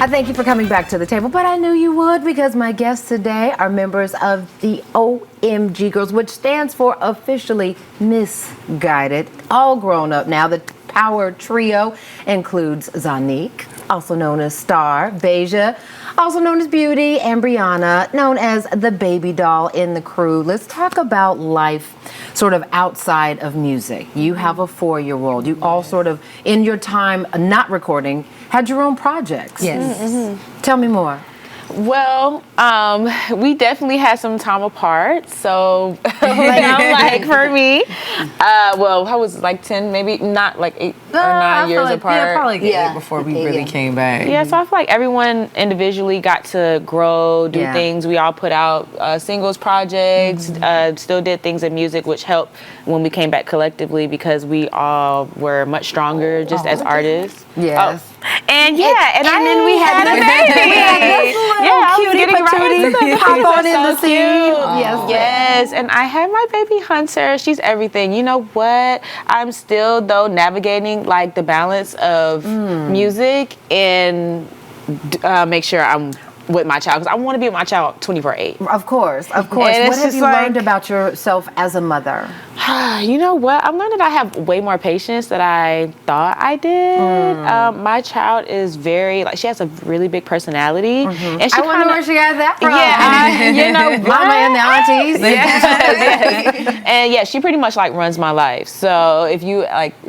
I thank you for coming back to the table, but I knew you would because my guests today are members of the OMG Girlz, which stands for officially Misguided. All grown up now. The power trio includes Zanique, also known as Star, Beja, also known as Beauty, and Brianna, known as the baby doll in the crew. Let's talk about life sort of outside of music. You have a 4-year-old. You all sort of, in your time not recording, had your own projects. Yes. Tell me more. Well, we definitely had some time apart. So, like for me, well, I was like 10, maybe not like 8 or 9 years apart. Yeah, probably 8 before we really came back. Yeah, so I feel like everyone individually got to grow, do things. We all put out singles projects, still did things in music, which helped when we came back collectively because we all were much stronger just as artists. Yes. And then we had a baby. I was getting ready to hop on in the scene. Yes, and I had my baby Hunter. She's everything. You know what? I'm still though navigating like the balance of music and make sure I'm with my child because I want to be with my child 24/8. Of course. What have you learned about yourself as a mother? You know what? I've learned that I have way more patience than I thought I did. My child is very, like, she has a really big personality. And she I wonder where she got that from. Yeah, Mama and the aunties. And she pretty much like runs my life. So if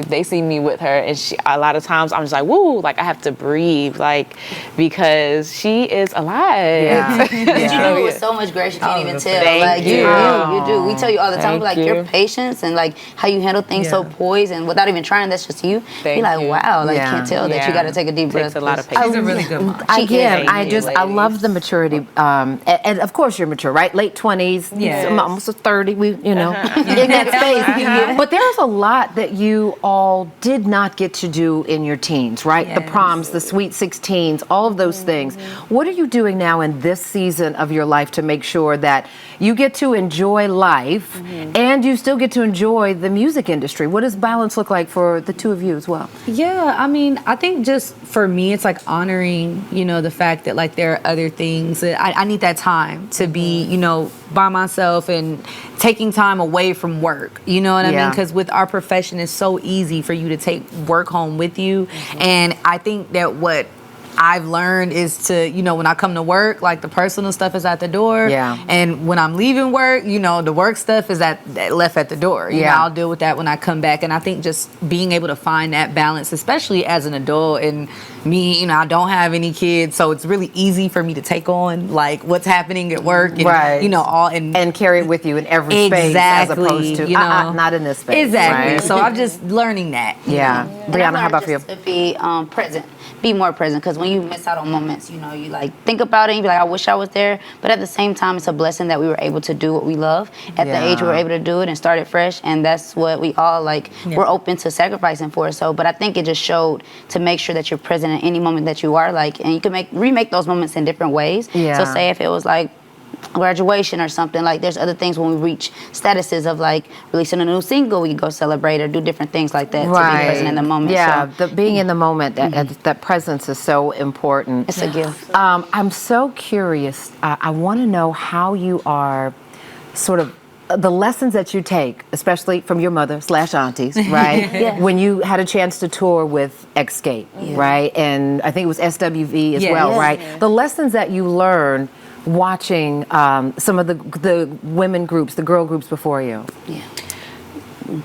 they see me with her, and a lot of times I'm just like, woo, like I have to breathe, like, because she is alive. But you do it with so much grace, you can't even tell. Thank you. You do. We tell you all the time, like, your patience and like how you handle things so poised and without even trying, that's just you. You're like, wow, like you can't tell that you got to take a deep breath. Takes a lot of patience. She's a really good mom. I love the maturity, and of course you're mature, right? Late 20s, almost 30. We, in that space. But there's a lot that you all did not get to do in your teens, right? Yes. The proms, the sweet 16s, all of those things. What are you doing now in this season of your life to make sure that you get to enjoy life and you still get to enjoy the music industry? What does balance look like for the two of you as well? Yeah, I mean, I think just for me, it's like honoring, the fact that like there are other things that I need that time to be, by myself and taking time away from work. You know what I mean? Because with our profession, it's so easy for you to take work home with you. And I think that what I've learned is to, when I come to work, like the personal stuff is at the door. And when I'm leaving work, the work stuff is left at the door. I'll deal with that when I come back. And I think just being able to find that balance, especially as an adult, and me, I don't have any kids, so it's really easy for me to take on like what's happening at work and and carry it with you in every space as opposed to not in this space. Exactly. Right? So I'm just learning that. Brianna, how about you? To be present. Be more present, because when you miss out on moments, you like think about it and you be like, I wish I was there. But at the same time, it's a blessing that we were able to do what we love at the age we were able to do it and start it fresh. And that's what we all we're open to sacrificing for. So, but I think it just showed to make sure that you're present in any moment that you are, and you can remake those moments in different ways. So say if it was like graduation or something, like there's other things when we reach statuses of like releasing a new single, we go celebrate or do different things like that to be present in the moment. Being in the moment, that presence is so important. It's a gift. I'm so curious. I want to know how you are sort of the lessons that you take, especially from your mother / aunties, right? When you had a chance to tour with Escape, right? And I think it was SWV as well, right? The lessons that you learned watching some of the women groups, the girl groups before you.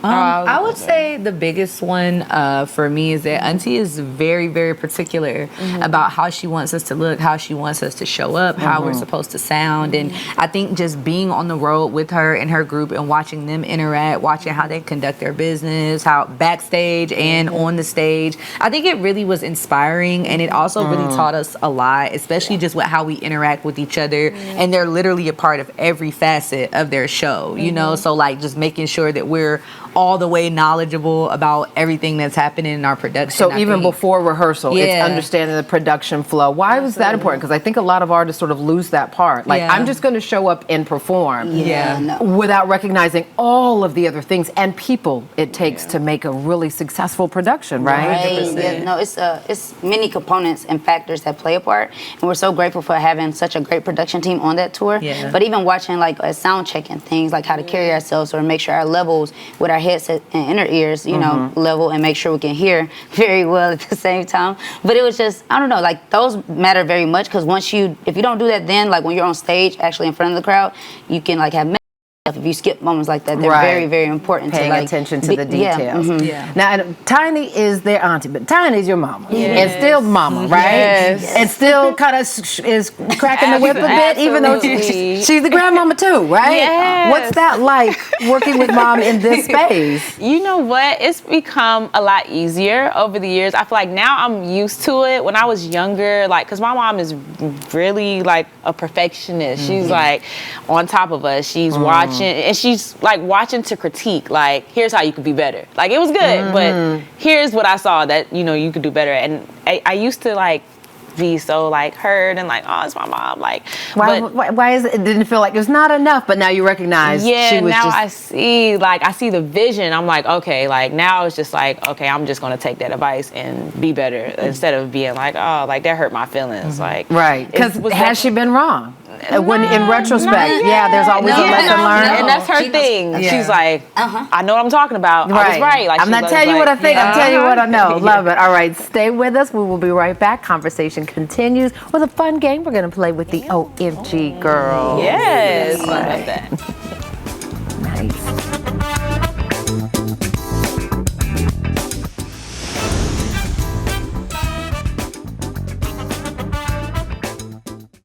I would say the biggest one for me is that Auntie is very, very particular about how she wants us to look, how she wants us to show up, how we're supposed to sound. And I think just being on the road with her and her group and watching them interact, watching how they conduct their business, how backstage and on the stage, I think it really was inspiring. And it also really taught us a lot, especially just with how we interact with each other. And they're literally a part of every facet of their show, So like just making sure that we're all the way knowledgeable about everything that's happening in our production. So I even think. before rehearsal, it's Yeah. understanding the production flow. Why was that important? Because I think a lot of artists sort of lose that part. Like, Yeah. I'm just going to show up and perform. Yeah. No. Without recognizing all of the other things and people it takes to make a really successful production, right? Right. Yeah, no, it's many components and factors that play a part, and we're so grateful for having such a great production team on that tour. Yeah. But even watching like a sound check and things like how to carry ourselves or make sure our levels with our headset and inner ears, you know, level and make sure we can hear very well at the same time. But it was just, I don't know, like those matter very much because if you don't do that, then like when you're on stage, actually in front of the crowd, you can like have. If you skip moments like that, they're Right. very, very important. Paying to like, attention to the yeah, details. Yeah. Now, and Tiny is their auntie, but Tiny's your mama. Yes. And still mama, right? Yes. And still kind of is cracking the whip a bit, even though Absolutely. she's the grandmama too, right? Yes. What's that like working with mom in this space? You know what? It's become a lot easier over the years. I feel like now I'm used to it. When I was younger, like, cause my mom is really like a perfectionist. She's like on top of us. She's watching, and she's like watching to critique. Like, here's how you could be better. Like, it was good, but here's what I saw that you could do better. And I used to like be so like hurt and like, oh, it's my mom. Like, Why is it didn't feel like it was not enough, but now you recognize yeah, she was now just I see the vision. I'm like, okay, like now it's just like, okay, I'm just gonna take that advice and be better instead of being like, oh, like that hurt my feelings. Like, right. Because was has that- she been wrong? When in retrospect, not yeah, there's always a lesson learned. And that's her She knows- thing. Yeah. She's like, I know what I'm talking about. I was right. Like, I'm she not was telling you like, what I think. I'm telling you what I know. Yeah. Love it. All right, stay with us. We will be right back. Conversation continues with a fun game we're going to play with the OMG Girls. Yes, I love that. Nice.